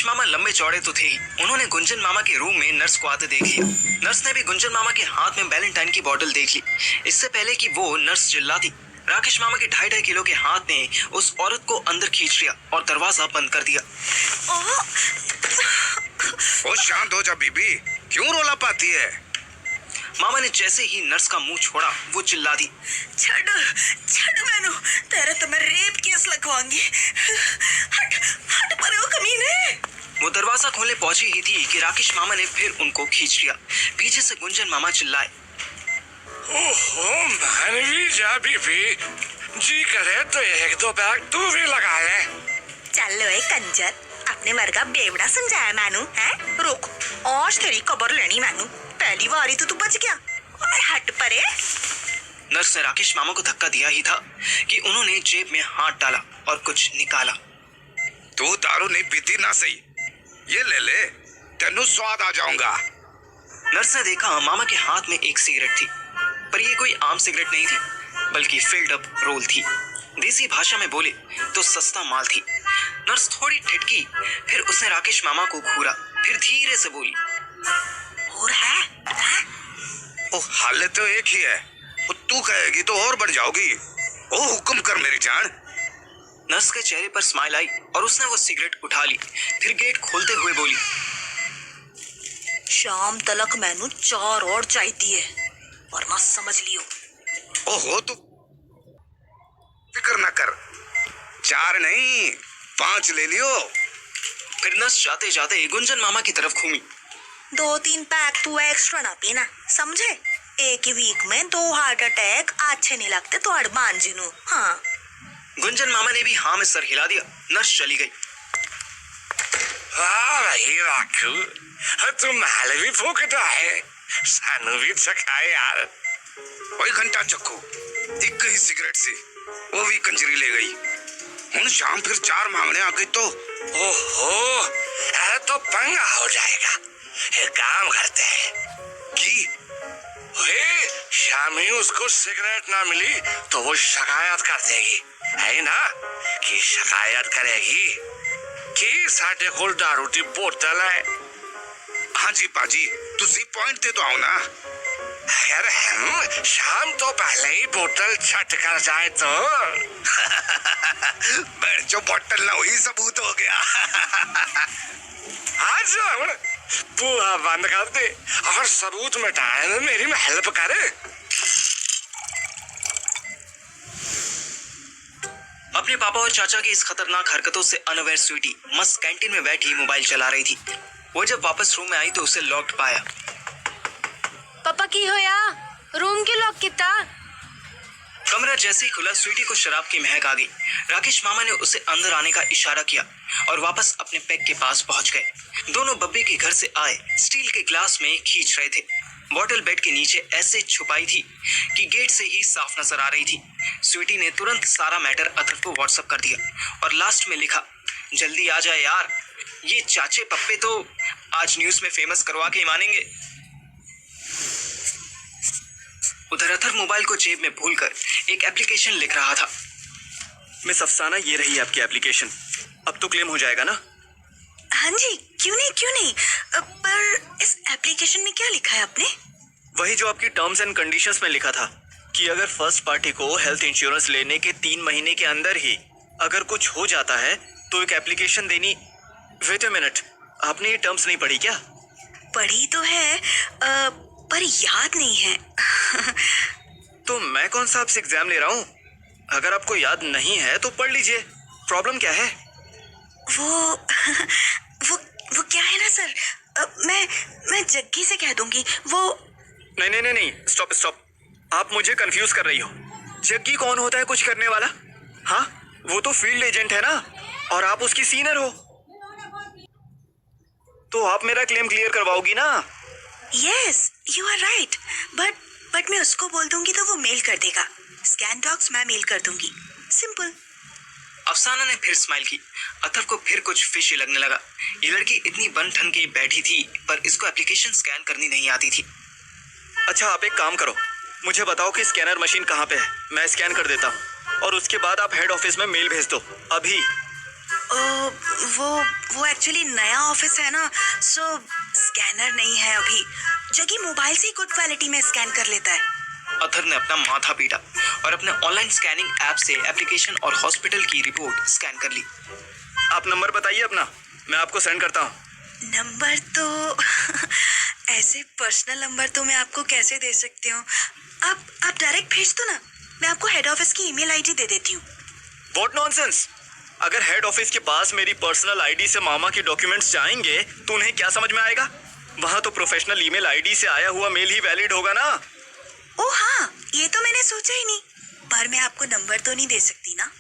राकेश मामा लंबे चौड़े तो थे ही, उन्होंने गुंजन मामा के रूम में नर्स को आते देख लिया। नर्स ने भी गुंजन मामा के हाथ में वैलेंटाइन की बोतल देख ली। इससे पहले कि वो नर्स चिल्लाती, राकेश मामा के 2.5 किलो के हाथ ने उस औरत को अंदर खींच लिया और दरवाजा बंद कर दिया। ओ शांत हो जा बीबी, क्यों रोला पाती है? मामा ने जैसे ही नर्स का मुंह छोड़ा वो चिल्ला दी, छड़ मैनू, तेरे तो मैं रेप केस लगवाऊंगी। हट हट परे हो कमीने। वो दरवाजा खोलने पहुंची ही थी कि राकेश मामा ने फिर उनको खींच लिया। पीछे से गुंजन मामा चिल्लाए, ओहो मानवी जा बीबी, जी करे तो 1-2 बैग तू भी लगा ले। चल लो कंजर, अपने मर्गा बेवड़ा समझाया मैनू है। रुक, आज तेरी खबर लेनी मैनू, पहली बारी तो तू बच गया। और हट परे। नर्स ने राकेश मामा को धक्का दिया ही था कि उन्होंने जेब में हाथ डाला और कुछ निकाला। तू दारू नहीं पीती ना सही, ये ले ले, तेनू स्वाद आ जाऊंगा। नर्स ने देखा मामा के हाथ में एक सिगरेट थी, पर ये कोई आम सिगरेट नहीं थी, बल्कि फिल्ड अप रोल थी। देसी भाषा में बोले तो सस्ता माल थी। नर्स थोड़ी ठिठकी, फिर उसने राकेश मामा को घूरा, फिर धीरे से बोली, और है? ओ हाले तो एक ही है, वो तू कहेगी तो और बढ़ जाओगी। ओ हुक्म कर मेरी जान। नर्स के चेहरे पर स्माइल आई और उसने वो सिगरेट उठा ली, फिर गेट खोलते हुए बोली, शाम तलक मैनू 4 और चाहिए है, वरना समझ लियो। ओहो तू फिक्र ना कर, 4 नहीं 5 ले लियो। फिर नर्स जाते जाते गुंजन मामा की तरफ घूमी। 2-3 पैक तू एक्स्ट्रा ना पीना, समझे? एक ही वीक में 2 हार्ट अटैक अच्छे नहीं लगते तो अड़बान जिनू। हाँ। गुंजन मामा ने भी हाँ में सर हिला दिया। नर्स चली गई। तू माल भी फूकता है, सानू भी चखाए यार। वही घंटा चक्को, एक ही सिगरेट से वो भी कंजरी ले गई। हुन शाम फिर 4 मांगने आ गई तो ओहो, तो पंगा हो जाएगा। एक काम करते हैं कि शाम ही उसको सिगरेट ना मिली तो वो शिकायत कर देगी, है ना? कि शिकायत करेगी कि साढ़े कोल दारू दी बोतल है। हाँ जी पाजी, तुसी पॉइंट ते तो आओ ना। अगर हम शाम तो पहले ही बोतल छट कर जाए तो बैठ जो बोतल ना हुई सबूत हो गया। आज बुआ बंद कर दे और सबूत मिटाए में मेरी हेल्प करे। अपने पापा और चाचा की इस खतरनाक हरकतों से अनअवेयर स्वीटी मस्त कैंटीन में बैठी मोबाइल चला रही थी। वो जब वापस रूम में आई तो उसे लॉक्ड पाया। पापा की होया? रूम की लॉक किता? कमरा जैसे ही खुला स्वीटी को शराब की महक आ गई। राकेश मामा ने उसे अंदर आने का इशारा किया और वापस अपने पैक के पास पहुंच गए। दोनों बब्बे के घर से आए स्टील के ग्लास में खींच रहे थे। बॉटल बेड के नीचे ऐसे छुपाई थी कि गेट से ही साफ नजर आ रही थी। स्वीटी ने तुरंत सारा मैटर अथर्व को व्हाट्सएप कर दिया और लास्ट में लिखा, जल्दी आ जाए यार, ये चाचे पप्पे तो आज न्यूज में फेमस करवा के ही मानेंगे। उधर अथर्व मोबाइल को जेब में भूलकर एक एप्लीकेशन लिख रहा था। मिस अफसाना, ये रही आपकी एप्लीकेशन। अब तो क्लेम हो जाएगा ना? हाँ जी, क्यों नहीं। पर इस एप्लीकेशन में क्या लिखा है आपने? वही जो आपकी टर्म्स एंड कंडीशंस में लिखा था कि अगर फर्स्ट पार्टी को हेल्थ इंश्योरेंस लेने के 3 महीने के अंदर ही अगर कुछ हो जाता है तो एक एप्लीकेशन देनी। वेट अ मिनट, आपने ये टर्म्स नहीं पढ़ी क्या? पढ़ी तो है, पर याद नहीं है। तो मैं कौन सा आपसे एग्जाम ले रहा हूँ? अगर आपको याद नहीं है तो पढ़ लीजिए, प्रॉब्लम क्या है? वो क्या है ना सर, मैं जग्गी से कह दूंगी। वो नहीं, स्टॉप। आप मुझे कंफ्यूज कर रही हो। जग्गी कौन होता है कुछ करने वाला? हाँ, वो तो फील्ड एजेंट है ना, और आप उसकी सीनियर हो, तो आप मेरा क्लेम क्लियर करवाओगी ना? Yes, you are right. But मैं उसको बोल दूंगी तो वो मेल कर देगा। स्कैन डॉक्स मैं मेल कर दूंगी, सिंपल। अफसाना ने फिर स्माइल की। अथर्व को फिर कुछ फिशी लगने लगा। ये लड़की इतनी बन ठन के बैठी थी, पर इसको एप्लीकेशन स्कैन करनी नहीं आती थी। अच्छा, आप एक काम करो, मुझे बताओ कि स्कैनर मशीन कहाँ पे है, मैं स्कैन कर देता हूँ और उसके बाद आप हेड ऑफिस में मेल भेज दो अभी। वो एक्चुअली नया ऑफिस है ना, सो स्कैनर नहीं है अभी। जगी मोबाइल से ही गुड क्वालिटी में स्कैन कर लेता है। अथर ने अपना माथा पीटा और अपने ऑनलाइन स्कैनिंग ऐप से एप्लीकेशन और हॉस्पिटल की रिपोर्ट स्कैन कर ली। आप नंबर बताइए अपना, मैं आपको सेंड करता हूँ। नंबर तो ऐसे पर्सनल नंबर तो मैं आपको कैसे दे सकती हूँ। आप डायरेक्ट भेज दो ना, मैं आपको हेड ऑफिस की ईमेल आईडी दे देती हूँ। What nonsense. अगर हेड ऑफिस के पास मेरी पर्सनल आईडी से मामा के डॉक्यूमेंट्स जाएंगे तो उन्हें क्या समझ में आएगा? वहां तो प्रोफेशनल ईमेल आईडी से आया हुआ मेल ही वैलिड होगा ना। ओ हाँ, ये तो मैंने सोचा ही नहीं, पर मैं आपको नंबर तो नहीं दे सकती ना।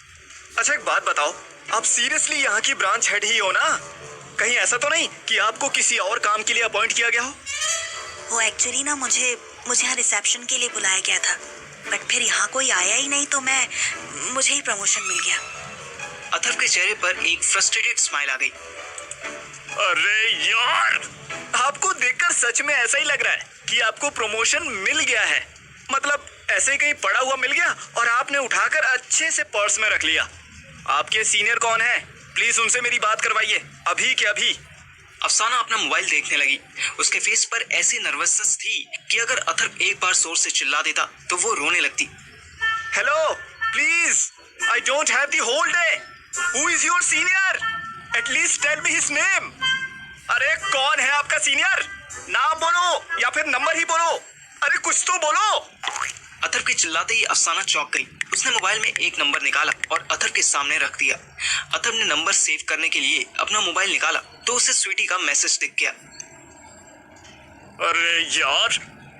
अच्छा एक बात बताओ, आप सीरियसली यहाँ की ब्रांच हेड ही हो ना? कहीं ऐसा तो नहीं कि आपको किसी और काम के लिए अपॉइंट किया गया हो? वो एक्चुअली ना मुझे यहाँ रिसेप्शन के लिए बुलाया गया था, बट फिर यहाँ कोई आया ही नहीं तो मुझे ही प्रमोशन मिल गया। अथर्व के चेहरे पर एक फ्रस्ट्रेटेड स्माइल आ गई। अरे यार, आपको देखकर सच में ऐसा ही लग रहा है कि आपको प्रमोशन मिल गया है। मतलब ऐसे ही कहीं पड़ा हुआ मिल गया और आपने उठाकर अच्छे से पर्स में रख लिया। आपके सीनियर कौन है? प्लीज उनसे मेरी बात करवाइए, अभी के अभी। अफसाना अपना मोबाइल देखने लगी। उसके फेस पर ऐसी नर्वसनेस थी कि अगर अथर्व एक बार जोर से चिल्ला देता तो वो रोने लगती। Hello, please, I don't have the whole day. Who is your senior? At least tell me his name. अरे कौन है आपका सीनियर? नाम बोलो या फिर नंबर ही बोलो। अरे कुछ तो बोलो। अथर्व के चिल्लाते ही अफसाना चौंक गई। उसने मोबाइल में एक नंबर निकाला और अथर्व के सामने रख दिया। अथर्व ने नंबर सेव करने के लिए अपना मोबाइल निकाला तो उसे स्वीटी का मैसेज दिख गया। अरे यार,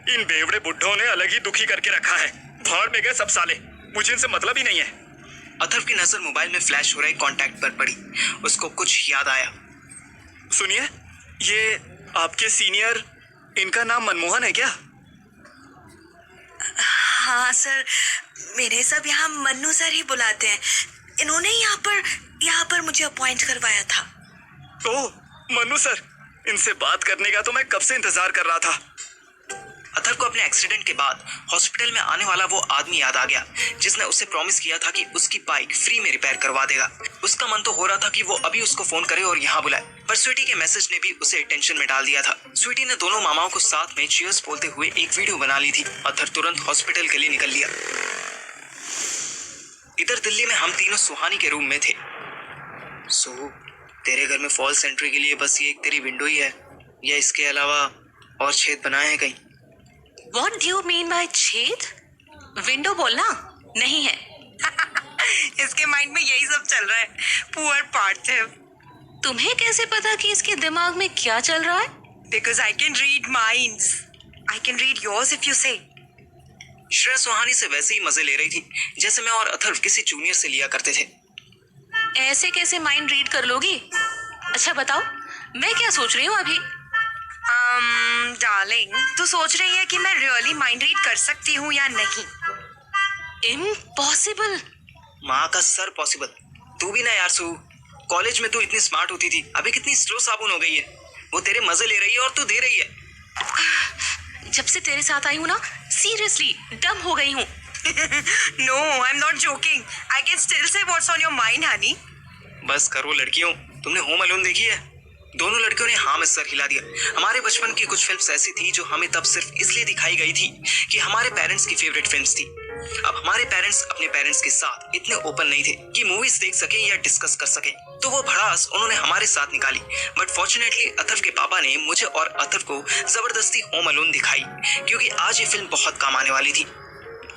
इन बेवड़े बुड्ढों ने अलग ही दुखी करके रखा है। भाड़ में गए सब साले, मुझे इनसे मतलब ही नहीं है। अथर्व की नजर मोबाइल में फ्लैश हो रहे कॉन्टैक्ट पर पड़ी। उसको कुछ याद आया। सुनिए, ये आपके सीनियर, इनका नाम मनमोहन है क्या? हाँ सर, मेरे सब यहाँ मन्नू सर ही बुलाते हैं। इन्होंने यहाँ पर मुझे अपॉइंट करवाया था। ओह, मन्नू सर, इनसे बात करने का तो मैं कब से इंतजार कर रहा था। अथर्व को अपने एक्सीडेंट के बाद हॉस्पिटल में आने वाला वो आदमी याद आ गया जिसने उसे प्रॉमिस किया था कि उसकी बाइक फ्री में रिपेयर करवा देगा। उसका मन तो हो रहा था कि वो अभी उसको फोन करे और यहाँ बुलाए, पर स्वीटी के मैसेज ने भी उसे टेंशन में डाल दिया था। स्वीटी ने दोनों मामाओं को साथ में चीयर्स बोलते हुए एक वीडियो बना ली थी। अथर्व तुरंत हॉस्पिटल के लिए निकल लिया। इधर दिल्ली में हम तीनों सुहानी के रूम में थे। तेरे घर में फॉल्स एंट्री के लिए बस ये एक तेरी विंडो ही है या इसके अलावा और छेद बनाए हैं कहीं? What do you mean by छेद? विंडो बोलना नहीं है। इसके माइंड में यही सब चल रहा है। पुअर पार्थिव। तुम्हें कैसे पता कि इसके दिमाग में क्या चल रहा है? Because I can read minds. I can read yours if you say. Shreya सुहानी से वैसे ही मजे ले रही थी जैसे मैं और अथर्व किसी जूनियर से लिया करते थे। ऐसे कैसे माइंड रीड कर लोगी? अच्छा बताओ, मैं क्या सोच रही हूँ अभी? डार्लिंग, तू सोच रही है कि मैं रियली माइंड रीड कर सकती हूँ या नहीं? इम्पॉसिबल। माँ का सर पॉसिबल। तू भी ना यार सू, कॉलेज में तू इतनी स्मार्ट होती थी, अभी कितनी स्लो साबुन हो गई है। वो तेरे मजे ले रही है और तू दे रही है। जब से तेरे साथ आई हूँ ना, सीरियसली डम हो गई हूँ। No, I'm not joking. I can still say what's on your mind, honey. बस करो लड़कियों, तुमने होम अलोन देखी है? दोनों लड़कियों ने हाँ में सर हिला दिया। हमारे बचपन की कुछ फिल्म्स ऐसी थी जो हमें तब सिर्फ इसलिए दिखाई गई थी कि हमारे पेरेंट्स की फेवरेट फिल्म्स थी। अब हमारे पेरेंट्स अपने पेरेंट्स के साथ इतने ओपन नहीं थे कि मूवीज देख सके या डिस्कस कर सके, तो वो भड़ास उन्होंने हमारे साथ निकाली। बट फॉर्चुनेटली अथर्व के पापा ने मुझे और अथर्व को जबरदस्ती होम अलोन दिखाई क्योंकि आज ये फिल्म बहुत काम आने वाली थी।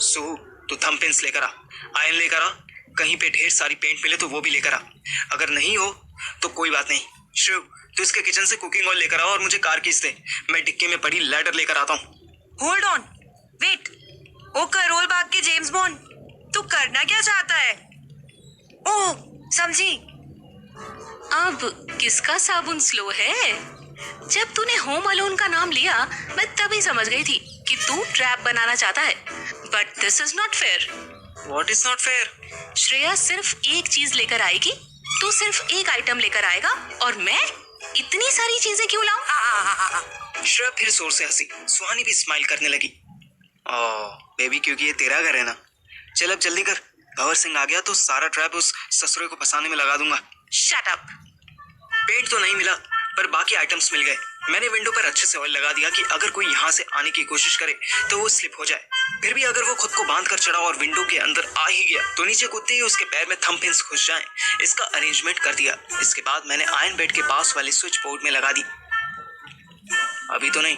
सो तू थंब पिन्स लेकर आ, आयरन लेकर आ, कहीं पे ढेर सारी पेंट मिले तो वो भी लेकर आ। अगर नहीं हो तो कोई बात नहीं। शिव, तू इसके किचन से कुकिंग ऑयल लेकर आ और मुझे कार कीज दे। मैं डिक्की में पड़ी लैडर लेकर आता हूँ। Hold on, wait. ओ करोल बाग के जेम्स बॉन्ड, तू करना क्या चाहता है? ओ समझी। अब किसका साबुन स्लो है? जब तूने होम अलोन का नाम लिया, मैं तभी समझ गई थी कि तू ट्रैप बनाना चाहता है। But this is not fair. What is not fair? Shreya सिर्फ एक चीज लेकर आएगी, तू सिर्फ एक आइटम लेकर आएगा और मैं इतनी सारी चीजें क्यों लाऊं? श्रेया फिर जोर से हंसी। सुहानी भी स्माइल करने लगी। ओह बेबी, क्योंकि ये तेरा घर है ना। चल अब जल्दी कर, भंवर सिंह आ गया तो सारा ट्रैप उस ससुरे को फंसाने में लगा दूंगा। Shut up. पेंट तो नहीं मिला पर बाकी आइटम्स मिल गए। मैंने विंडो पर अच्छे से ऑयल लगा दिया कि अगर कोई यहाँ से आने की कोशिश करे तो वो स्लिप हो जाए। फिर भी अगर वो खुद को बांध कर चढ़ा और विंडो के अंदर आ ही गया तो नीचे कूदते ही उसके पैर में थंब पिन्स घुस जाएं, इसका अरेंजमेंट कर दिया। इसके बाद मैंने आयरन बेड के पास वाले स्विच बोर्ड में लगा दी। अभी तो नहीं,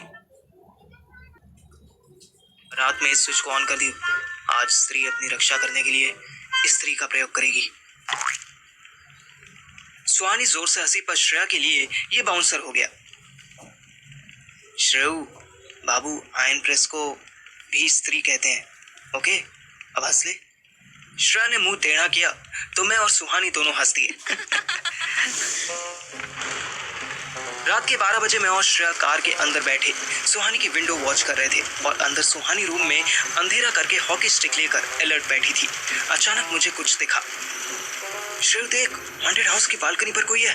रात में इस स्विच को ऑन कर दी। आज स्त्री अपनी रक्षा करने के लिए स्त्री का प्रयोग करेगी। सुहानी जोर से हंसी पर श्रेया के लिए ये बाउंसर हो गया। श्रेयू बाबू, आयरन प्रेस को भी स्त्री कहते हैं, ओके? अब हंस ले। श्रेया ने मुंह टेढ़ा किया तो मैं और सुहानी दोनों हंस दिए। रात के 12 बजे मैं और श्रेया कार के अंदर बैठे सुहानी की विंडो वॉच कर रहे थे और अंदर सुहानी रूम में अंधेरा करके हॉकी स्टिक लेकर अलर्ट बैठी थी। अचानक मुझे कुछ दिखा। श्रेयू देख, हॉन्टेड हाउस की बालकनी पर कोई है।